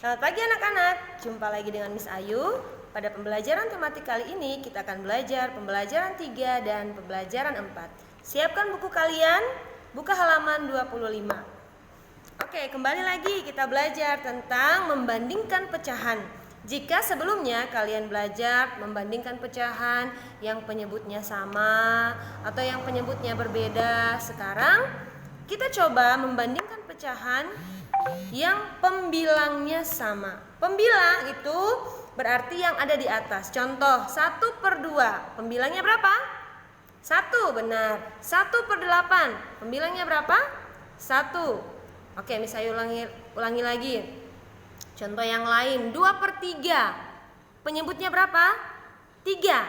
Selamat pagi anak-anak, jumpa lagi dengan Miss Ayu. Pada pembelajaran tematik kali ini kita akan belajar pembelajaran 3 dan pembelajaran 4. Siapkan buku kalian, buka halaman 25. Oke, kembali lagi kita belajar tentang membandingkan pecahan. Jika sebelumnya kalian belajar membandingkan pecahan yang penyebutnya sama atau yang penyebutnya berbeda, sekarang kita coba membandingkan pecahan yang pembilangnya sama. Pembilang itu berarti yang ada di atas. Contoh 1/2, pembilangnya berapa? 1, benar. 1/8, pembilangnya berapa? 1. Oke, misalnya ulangi lagi. Contoh yang lain, 2/3, penyebutnya berapa? 3.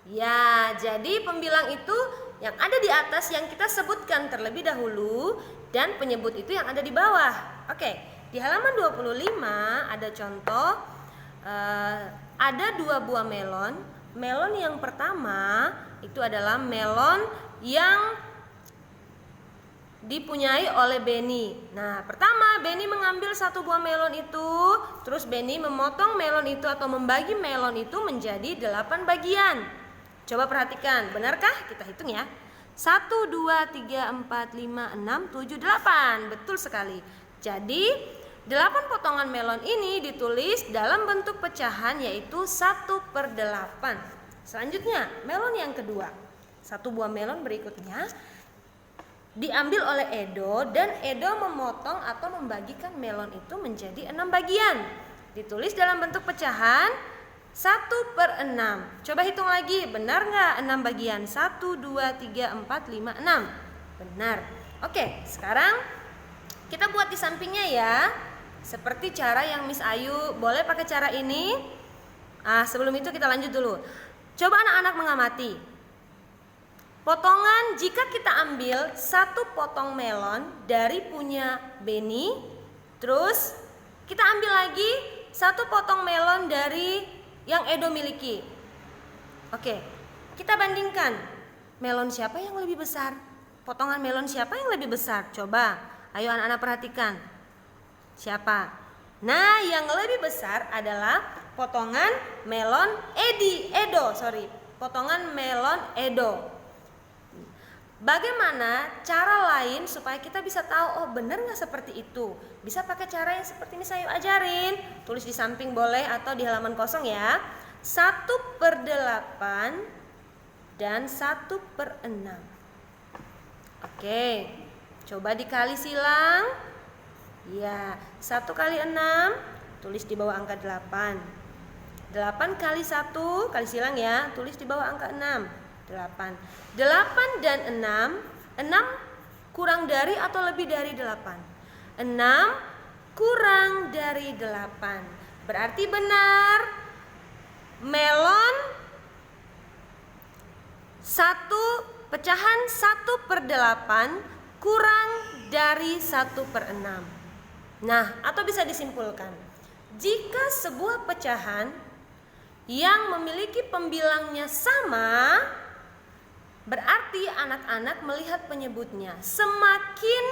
Ya, jadi pembilang itu yang ada di atas yang kita sebutkan terlebih dahulu dan penyebut itu yang ada di bawah. Oke, di halaman 25 ada contoh, ada 2 buah melon. Melon yang pertama itu adalah melon yang dipunyai oleh Benny. Nah, pertama Benny mengambil 1 buah melon itu, terus Benny memotong melon itu atau membagi melon itu menjadi 8 bagian. Coba perhatikan, benarkah? Kita hitung ya. 1, 2, 3, 4, 5, 6, 7, 8. Betul sekali. Jadi 8 potongan melon ini ditulis dalam bentuk pecahan yaitu 1/8. Selanjutnya melon yang kedua. 1 buah melon berikutnya diambil oleh Edo dan Edo memotong atau membagikan melon itu menjadi 6 bagian. Ditulis dalam bentuk pecahan 1/6. Coba hitung lagi, benar nggak 6 bagian? 1, 2, 3, 4, 5, 6. Benar. Oke, sekarang kita buat di sampingnya ya. Seperti cara yang Miss Ayu, boleh pakai cara ini. Sebelum itu kita lanjut dulu. Coba anak-anak mengamati. Potongan, jika kita ambil 1 potong melon dari punya Benny, terus kita ambil lagi 1 potong melon dari yang Edo miliki. Oke, kita bandingkan. Melon siapa yang lebih besar? Potongan melon siapa yang lebih besar? Coba, ayo anak-anak perhatikan. Siapa? Nah, yang lebih besar adalah potongan melon Edo. Potongan melon Edo. Bagaimana cara lain supaya kita bisa tahu, oh benar nggak seperti itu? Bisa pakai cara yang seperti ini saya ajarin. Tulis di samping boleh atau di halaman kosong ya. 1/8 dan 1/6. Oke, coba dikali silang. Ya, 1 kali 6, tulis di bawah angka 8. 8 kali 1, kali silang ya, tulis di bawah angka 6. 8. 8 dan 6 kurang dari atau lebih dari 8? 6 kurang dari 8. Berarti benar. Melon pecahan 1/8 kurang dari 1/6. Nah, atau bisa disimpulkan, jika sebuah pecahan yang memiliki pembilangnya sama, berarti anak-anak melihat penyebutnya. Semakin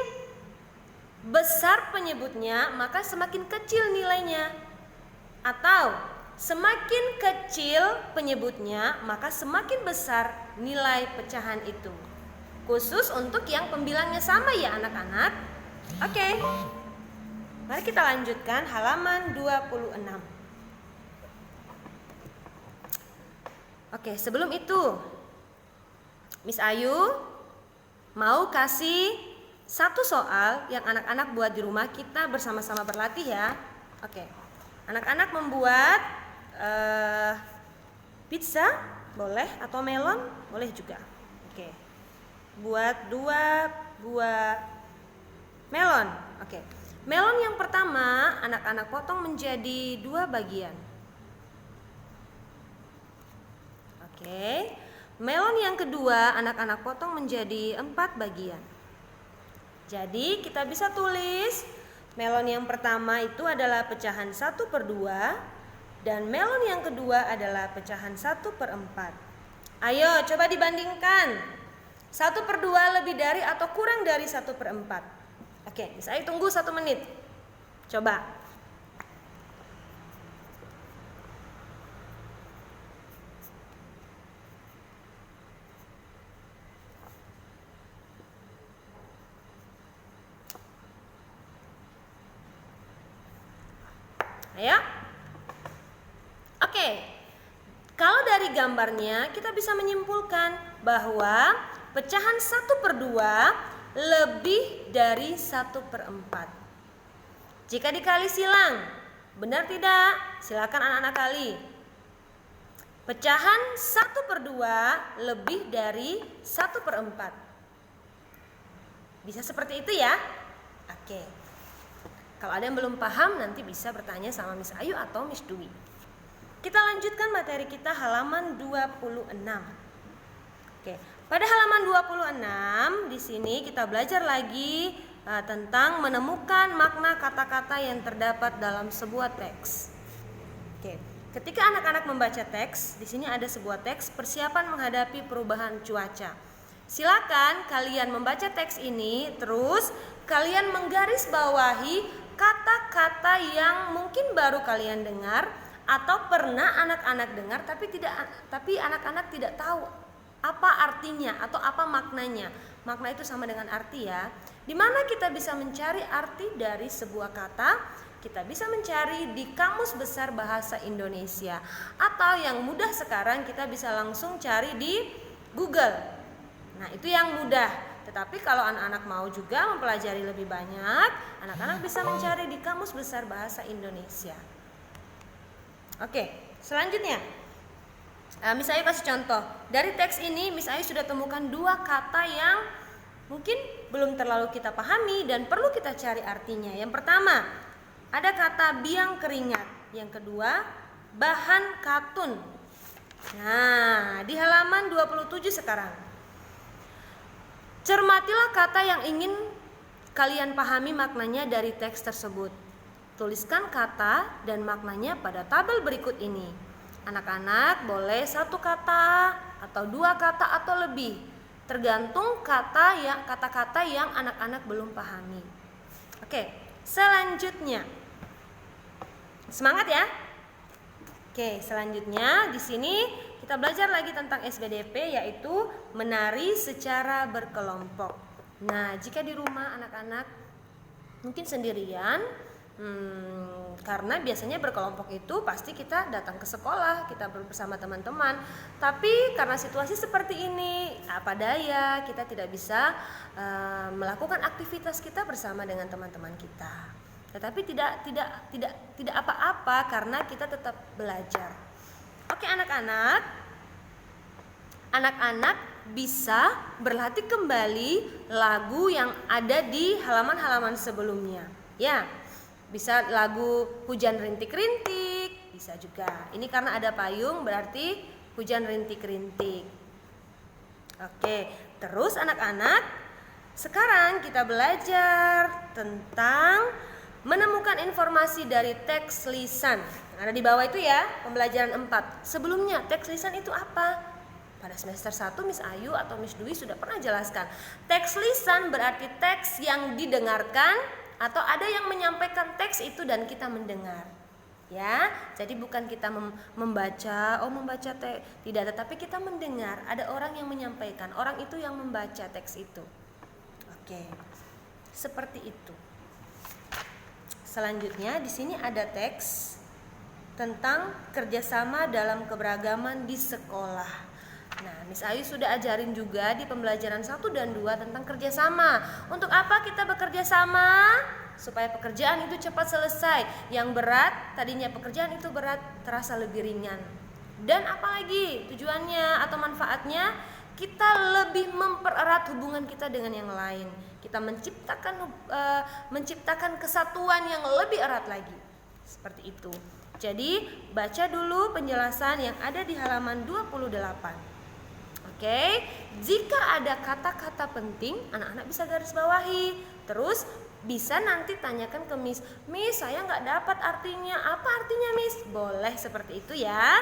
besar penyebutnya, maka semakin kecil nilainya. Atau semakin kecil penyebutnya, maka semakin besar nilai pecahan itu. Khusus untuk yang pembilangnya sama ya anak-anak. Oke. Mari kita lanjutkan halaman 26. Oke, sebelum itu Miss Ayu mau kasih 1 soal yang anak-anak buat di rumah, kita bersama-sama berlatih ya. Oke, anak-anak membuat pizza boleh atau melon boleh juga. Oke, buat 2 buah melon. Oke, melon yang pertama anak-anak potong menjadi 2 bagian. Oke, melon yang kedua anak-anak potong menjadi 4 bagian. Jadi kita bisa tulis melon yang pertama itu adalah pecahan 1/2 dan melon yang kedua adalah pecahan 1/4. Ayo coba dibandingkan. 1/2 lebih dari atau kurang dari 1/4? Oke, saya tunggu 1 menit. Coba. Ayo. Oke. Kalau dari gambarnya kita bisa menyimpulkan bahwa pecahan 1/2 lebih dari 1/4. Jika dikali silang, benar tidak? Silakan anak-anak kali. Pecahan 1/2 lebih dari 1/4. Bisa seperti itu ya? Oke. Kalau ada yang belum paham nanti bisa bertanya sama Miss Ayu atau Miss Dwi. Kita lanjutkan materi kita halaman 26. Oke, pada halaman 26 di sini kita belajar lagi tentang menemukan makna kata-kata yang terdapat dalam sebuah teks. Oke, ketika anak-anak membaca teks, di sini ada sebuah teks persiapan menghadapi perubahan cuaca. Silakan kalian membaca teks ini, terus kalian menggarisbawahi kata-kata yang mungkin baru kalian dengar atau pernah anak-anak dengar tapi anak-anak tidak tahu apa artinya atau apa maknanya. Makna itu sama dengan arti ya. Di mana kita bisa mencari arti dari sebuah kata? Kita bisa mencari di Kamus Besar Bahasa Indonesia, atau yang mudah sekarang kita bisa langsung cari di Google. Nah, itu yang mudah. Tetapi kalau anak-anak mau juga mempelajari lebih banyak, anak-anak bisa mencari di Kamus Besar Bahasa Indonesia. Oke, selanjutnya Miss Ayu kasih contoh. Dari teks ini Miss Ayu sudah temukan 2 kata yang mungkin belum terlalu kita pahami dan perlu kita cari artinya. Yang pertama, ada kata biang keringat. Yang kedua, bahan katun. Nah, di halaman 27 sekarang. Cermatilah kata yang ingin kalian pahami maknanya dari teks tersebut. Tuliskan kata dan maknanya pada tabel berikut ini. Anak-anak boleh 1 kata atau 2 kata atau lebih, tergantung kata-kata yang anak-anak belum pahami. Oke, selanjutnya. Semangat ya. Oke, selanjutnya di sini kita belajar lagi tentang SBDP, yaitu menari secara berkelompok. Nah, jika di rumah anak-anak mungkin sendirian, karena biasanya berkelompok itu pasti kita datang ke sekolah, kita bersama teman-teman. Tapi karena situasi seperti ini, apa daya kita tidak bisa melakukan aktivitas kita bersama dengan teman-teman kita. Tetapi tidak apa-apa karena kita tetap belajar. Oke anak-anak bisa berlatih kembali lagu yang ada di halaman-halaman sebelumnya. Ya. Bisa lagu hujan rintik-rintik, bisa juga. Ini karena ada payung berarti hujan rintik-rintik. Oke, terus anak-anak, sekarang kita belajar tentang menemukan informasi dari teks lisan. Ada di bawah itu ya, pembelajaran 4. Sebelumnya, teks lisan itu apa? Pada semester 1 Miss Ayu atau Miss Dwi sudah pernah jelaskan. Teks lisan berarti teks yang didengarkan atau ada yang menyampaikan teks itu dan kita mendengar. Ya, jadi bukan kita membaca teks, tidak, tetapi kita mendengar. Ada orang yang menyampaikan, orang itu yang membaca teks itu. Oke. Seperti itu. Selanjutnya di sini ada teks tentang kerjasama dalam keberagaman di sekolah. Nah, Miss Ayu sudah ajarin juga di pembelajaran 1 dan 2 tentang kerjasama. Untuk apa kita bekerja sama? Supaya pekerjaan itu cepat selesai. Yang berat, tadinya pekerjaan itu berat, terasa lebih ringan. Dan apalagi tujuannya atau manfaatnya? Kita lebih mempererat hubungan kita dengan yang lain. Kita menciptakan kesatuan yang lebih erat lagi. Seperti itu. Jadi, baca dulu penjelasan yang ada di halaman 28. Oke, jika ada kata-kata penting, anak-anak bisa garis bawahi. Terus bisa nanti tanyakan ke Miss, Miss saya nggak dapat artinya, apa artinya Miss? Boleh seperti itu ya.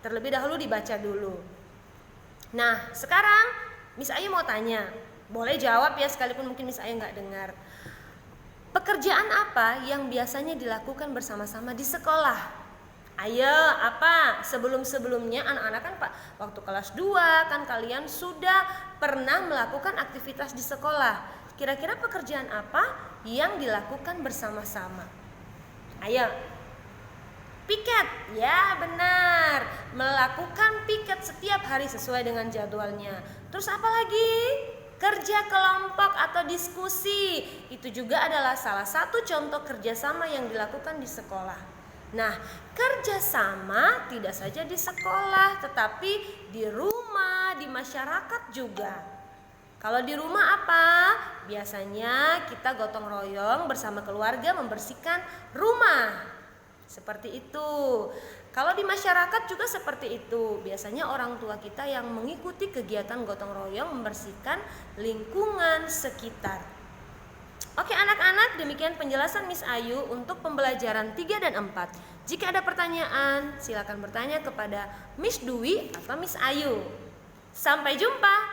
Terlebih dahulu dibaca dulu. Nah, sekarang Miss Ayu mau tanya, boleh jawab ya sekalipun mungkin Miss Ayu nggak dengar. Pekerjaan apa yang biasanya dilakukan bersama-sama di sekolah? Ayo, apa? Sebelum-sebelumnya anak-anak kan waktu kelas 2 kan kalian sudah pernah melakukan aktivitas di sekolah. Kira-kira pekerjaan apa yang dilakukan bersama-sama? Ayo. Piket, ya benar. Melakukan piket setiap hari sesuai dengan jadwalnya. Terus apa lagi? Kerja kelompok atau diskusi. Itu juga adalah salah satu contoh kerjasama yang dilakukan di sekolah. Nah, kerjasama tidak saja di sekolah, tetapi di rumah, di masyarakat juga. Kalau di rumah apa? Biasanya kita gotong royong bersama keluarga membersihkan rumah. Seperti itu. Kalau di masyarakat juga seperti itu. Biasanya orang tua kita yang mengikuti kegiatan gotong royong membersihkan lingkungan sekitar. Oke anak-anak, demikian penjelasan Miss Ayu untuk pembelajaran 3 dan 4. Jika ada pertanyaan, silakan bertanya kepada Miss Dwi atau Miss Ayu. Sampai jumpa.